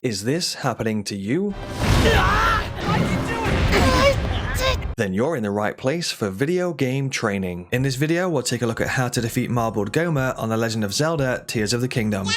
Is this happening to you? Then you're in the right place for video game training. In this video, we'll take a look at how to defeat Marbled Gohma on The Legend of Zelda Tears of the Kingdom.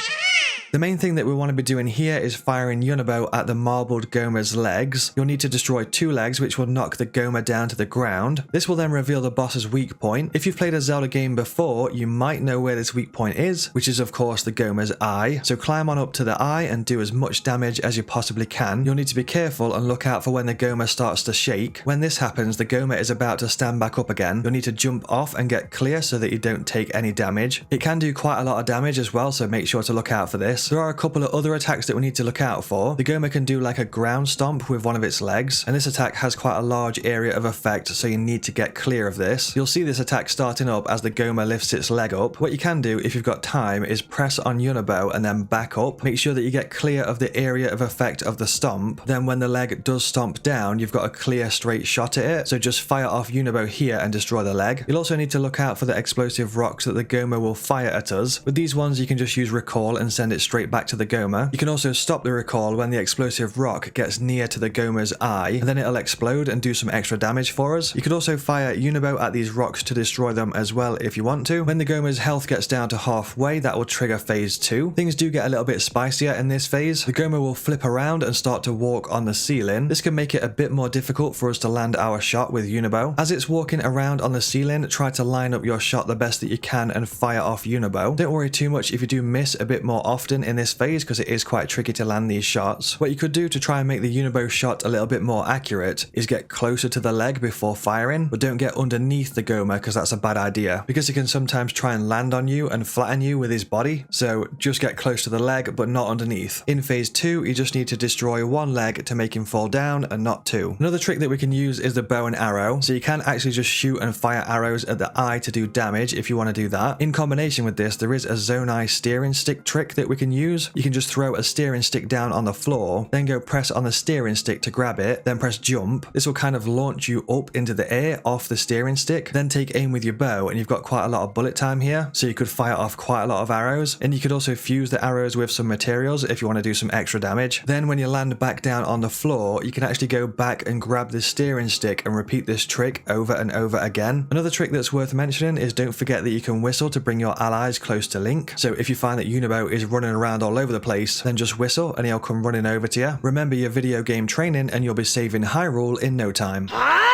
The main thing that we want to be doing here is firing Unibo at the Marbled Gohma's legs. You'll need to destroy 2 legs, which will knock the Gohma down to the ground. This will then reveal the boss's weak point. If you've played a Zelda game before, you might know where this weak point is, which is of course the Gohma's eye. So climb on up to the eye and do as much damage as you possibly can. You'll need to be careful and look out for when the Gohma starts to shake. When this happens, the Gohma is about to stand back up again. You'll need to jump off and get clear so that you don't take any damage. It can do quite a lot of damage as well, so make sure to look out for this. There are a couple of other attacks that we need to look out for. The Gohma can do like a ground stomp with one of its legs, and this attack has quite a large area of effect, so you need to get clear of this. You'll see this attack starting up as the Gohma lifts its leg up. What you can do if you've got time is press on Unibo and then back up. Make sure that you get clear of the area of effect of the stomp. Then when the leg does stomp down, you've got a clear straight shot at it, so just fire off Unibo here and destroy the leg. You'll also need to look out for the explosive rocks that the Gohma will fire at us. With these ones you can just use recall and send it straight back to the Gohma. You can also stop the recall when the explosive rock gets near to the Gohma's eye, and then it'll explode and do some extra damage for us. You could also fire Unibo at these rocks to destroy them as well if you want to. When the Gohma's health gets down to halfway, that will trigger phase 2. Things do get a little bit spicier in this phase. The Gohma will flip around and start to walk on the ceiling. This can make it a bit more difficult for us to land our shot with Unibo. As it's walking around on the ceiling, try to line up your shot the best that you can and fire off Unibo. Don't worry too much if you do miss a bit more often in this phase, because it is quite tricky to land these shots. What you could do to try and make the Unibo shot a little bit more accurate is get closer to the leg before firing, but don't get underneath the Gohma, because that's a bad idea, because he can sometimes try and land on you and flatten you with his body. So just get close to the leg but not underneath. In phase 2 you just need to destroy 1 leg to make him fall down and not 2. Another trick that we can use is the bow and arrow. So you can actually just shoot and fire arrows at the eye to do damage if you want to do that. In combination with this, there is a zonai steering stick trick that we can use. You can just throw a steering stick down on the floor, then go press on the steering stick to grab it, then press jump. This will kind of launch you up into the air off the steering stick. Then take aim with your bow, and you've got quite a lot of bullet time here, so you could fire off quite a lot of arrows. And you could also fuse the arrows with some materials if you want to do some extra damage. Then when you land back down on the floor, you can actually go back and grab the steering stick and repeat this trick over and over again. Another trick that's worth mentioning is don't forget that you can whistle to bring your allies close to Link. So if you find that Unibo is running around all over the place, then just whistle and he'll come running over to you. Remember your video game training and you'll be saving Hyrule in no time.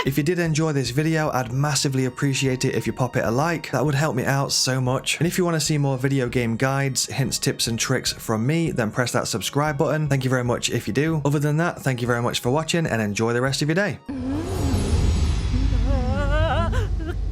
If you did enjoy this video, I'd massively appreciate it if you pop it a like. That would help me out so much. And if you want to see more video game guides, hints, tips and tricks from me, then press that subscribe button. Thank you very much if you do. Other than that, thank you very much for watching and enjoy the rest of your day.